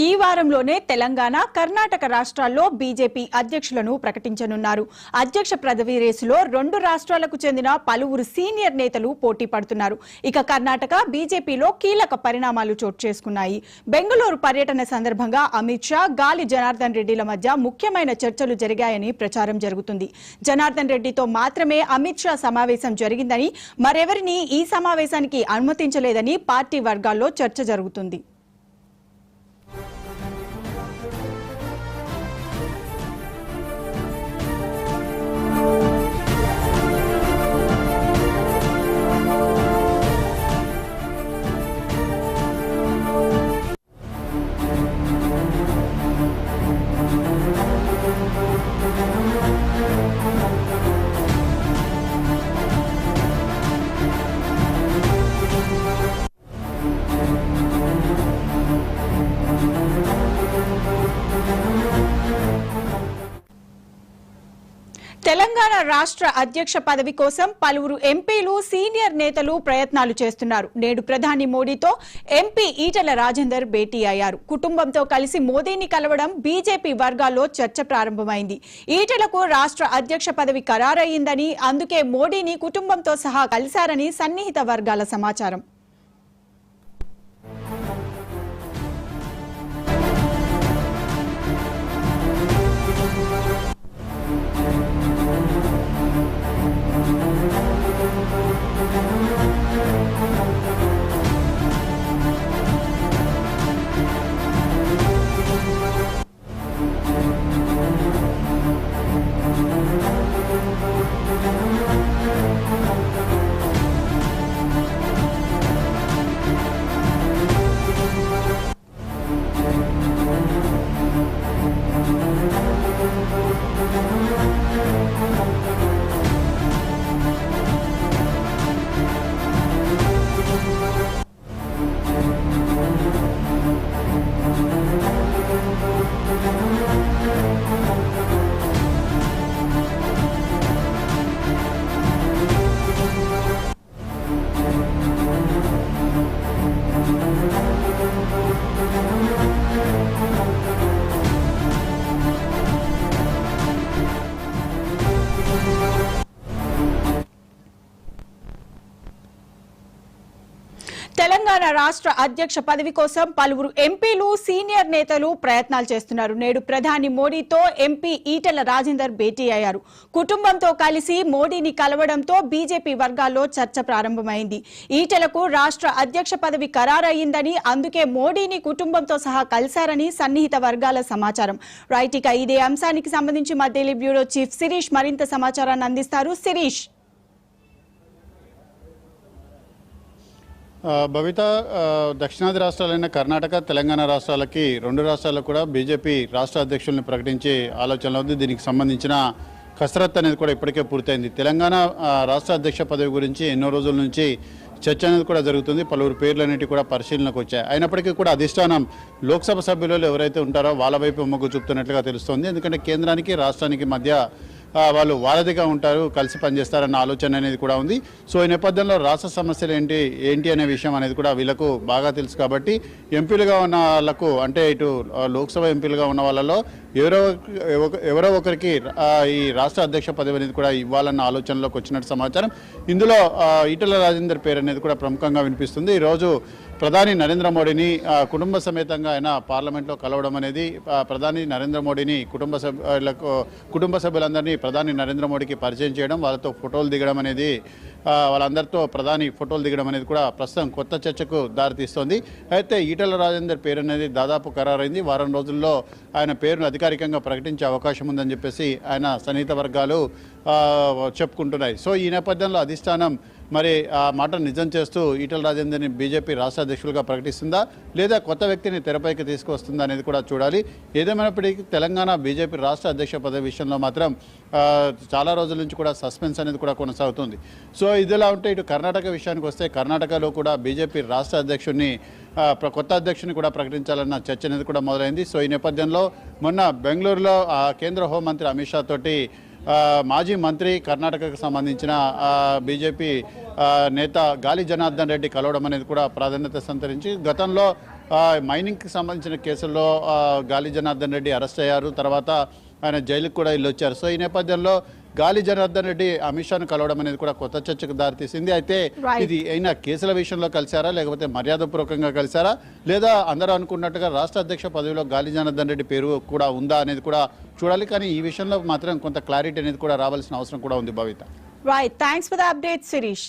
ఈ వారంలోనే తెలంగాణ, కర్ణాటక రాష్ట్రాల్లో బీజేపీ అధ్యక్షులను ప్రకటించనున్నారు. అధ్యక్ష పదవి రేసులో రెండు రాష్ట్రాలకు చెందిన పలువురు సీనియర్ నేతలు పోటీ పడుతున్నారు. ఇక కర్ణాటక బీజేపీలో కీలక పరిణామాలు చోటు చేసుకున్నాయి. బెంగళూరు పర్యటన సందర్భంగా అమిత్ షా, గాలి జనార్దన్ రెడ్డిల మధ్య ముఖ్యమైన చర్చలు జరిగాయని ప్రచారం జరుగుతుంది. జనార్దన్ రెడ్డితో మాత్రమే అమిత్ షా సమావేశం జరిగిందని, మరెవరిని ఈ సమావేశానికి అనుమతించలేదని పార్టీ వర్గాల్లో చర్చ జరుగుతుంది. తెలంగాణ రాష్ట్ర అధ్యక్ష పదవి కోసం పలువురు ఎంపీలు, సీనియర్ నేతలు ప్రయత్నాలు చేస్తున్నారు. నేడు ప్రధాని మోడీతో ఎంపీ ఈటెల రాజేందర్ భేటీ అయ్యారు. కుటుంబంతో కలిసి మోదీని కలవడం బీజేపీ వర్గాల్లో చర్చ ప్రారంభమైంది. ఈటెలకు రాష్ట్ర అధ్యక్ష పదవి ఖరారయ్యిందని, అందుకే మోడీని కుటుంబంతో సహా కలిశారని సన్నిహిత వర్గాల సమాచారం. తెలంగాణ రాష్ట్ర అధ్యక్ష పదవి కోసం పలువురు ఎంపీలు, సీనియర్ నేతలు ప్రయత్నాలు చేస్తున్నారు. నేడు ప్రధాని మోడీతో ఎంపీ ఈటెల రాజేందర్ భేటీ అయ్యారు. కుటుంబంతో కలిసి మోడీని కలవడంతో బీజేపీ వర్గాల్లో చర్చ ప్రారంభమైంది. ఈటెలకు రాష్ట్ర అధ్యక్ష పదవి ఖరారయ్యిందని, అందుకే మోడీని కుటుంబంతో సహా కలిశారని సన్నిహిత వర్గాల సమాచారం. రైట్, ఇక ఇదే అంశానికి సంబంధించి మా ఢిల్లీ బ్యూరో చీఫ్ శిరీష్ మరింత సమాచారాన్ని అందిస్తారు. శిరీష్. భవిత, దక్షిణాది రాష్ట్రాలైన కర్ణాటక, తెలంగాణ రాష్ట్రాలకి రెండు రాష్ట్రాలకు కూడా బీజేపీ రాష్ట్ర అధ్యక్షుల్ని ప్రకటించే ఆలోచనలో ఉంది. దీనికి సంబంధించిన కసరత్తు అనేది కూడా ఇప్పటికే పూర్తయింది. తెలంగాణ రాష్ట్ర అధ్యక్ష పదవి గురించి ఎన్నో రోజుల నుంచి చర్చ అనేది కూడా జరుగుతుంది. పలువురు పేర్లు అనేవి కూడా పరిశీలనకు వచ్చాయి. అయినప్పటికీ కూడా అధిష్టానం లోక్సభ సభ్యులు ఎవరైతే ఉంటారో వాళ్ళ వైపు మొగ్గు చూపుతున్నట్లుగా తెలుస్తోంది. ఎందుకంటే కేంద్రానికి రాష్ట్రానికి మధ్య వాళ్ళు వారధిగా ఉంటారు, కలిసి పనిచేస్తారన్న ఆలోచన అనేది కూడా ఉంది. సో ఈ నేపథ్యంలో రాష్ట్ర సమస్యలు ఏంటి అనే విషయం అనేది కూడా వీళ్ళకు బాగా తెలుసు. కాబట్టి ఎంపీలుగా ఉన్న వాళ్ళకు, అంటే ఇటు లోక్సభ ఎంపీలుగా ఉన్న వాళ్ళలో ఎవరో ఒకరికి ఈ రాష్ట్ర అధ్యక్ష పదవి అనేది కూడా ఇవ్వాలన్న ఆలోచనలోకి వచ్చినట్టు సమాచారం. ఇందులో ఈటెల రాజేందర్ పేరు అనేది కూడా ప్రముఖంగా వినిపిస్తుంది. ఈరోజు ప్రధాని నరేంద్ర మోడీని కుటుంబ సమేతంగా ఆయన పార్లమెంట్లో కలవడం అనేది, ప్రధాని నరేంద్ర మోడీని కుటుంబ సభ్యులందరినీ ప్రధాని నరేంద్ర మోడీకి పరిచయం చేయడం, వాళ్ళతో ఫోటోలు దిగడం అనేది, వాళ్ళందరితో ప్రధాని ఫోటోలు దిగడం అనేది కూడా ప్రస్తుతం కొత్త చర్చకు దారితీస్తోంది. అయితే ఈటెల రాజేందర్ పేరు అనేది దాదాపు ఖరారైంది. వారం రోజుల్లో ఆయన పేరును అధికారికంగా ప్రకటించే అవకాశం ఉందని చెప్పేసి ఆయన సన్నిహిత వర్గాలు చెప్పుకుంటున్నాయి. సో ఈ నేపథ్యంలో అధిష్టానం మరి ఆ మాట నిజం చేస్తూ ఈటెల రాజేందర్ని బీజేపీ రాష్ట్ర అధ్యక్షులుగా ప్రకటిస్తుందా, లేదా కొత్త వ్యక్తిని తెరపైకి తీసుకొస్తుందా అనేది కూడా చూడాలి. ఏదేమైనప్పటికీ తెలంగాణ బీజేపీ రాష్ట్ర అధ్యక్ష పదవి విషయంలో మాత్రం చాలా రోజుల నుంచి కూడా సస్పెన్స్ అనేది కూడా కొనసాగుతుంది. సో ఇదిలా ఉంటే ఇటు కర్ణాటక విషయానికి వస్తే, కర్ణాటకలో కూడా బీజేపీ రాష్ట్ర అధ్యక్షుడిని కొత్త అధ్యక్షుని కూడా ప్రకటించాలన్న చర్చ అనేది కూడా మొదలైంది. సో ఈ నేపథ్యంలో మొన్న బెంగళూరులో కేంద్ర హోంమంత్రి అమిత్ షా తోటి మాజీ మంత్రి కర్ణాటకకు సంబంధించిన బీజేపీ నేత గాలి జనార్దన్ రెడ్డి కలవడం అనేది కూడా ప్రాధాన్యత సంతరించి, గతంలో మైనింగ్కి సంబంధించిన కేసుల్లో గాలి జనార్దన్ రెడ్డి అరెస్ట్ అయ్యారు. తర్వాత ఆయన జైలుకు కూడా వచ్చారు. సో ఈ నేపథ్యంలో గాలి జనార్దన్ రెడ్డి అమిత్ షాను కలవడం అనేది కూడా కొత్త చర్చకు దారితీసింది. అయితే ఇది అయినా కేసుల విషయంలో కలిశారా, లేకపోతే మర్యాదపూర్వకంగా కలిశారా, లేదా అందరూ అనుకున్నట్టుగా రాష్ట్ర అధ్యక్ష పదవిలో గాలి జనార్దన్ రెడ్డి పేరు కూడా ఉందా అనేది కూడా చూడాలి. కానీ ఈ విషయంలో మాత్రం కొంత క్లారిటీ అనేది కూడా రావాల్సిన అవసరం కూడా ఉంది Bhavitha. Right, thanks for the update Sirish.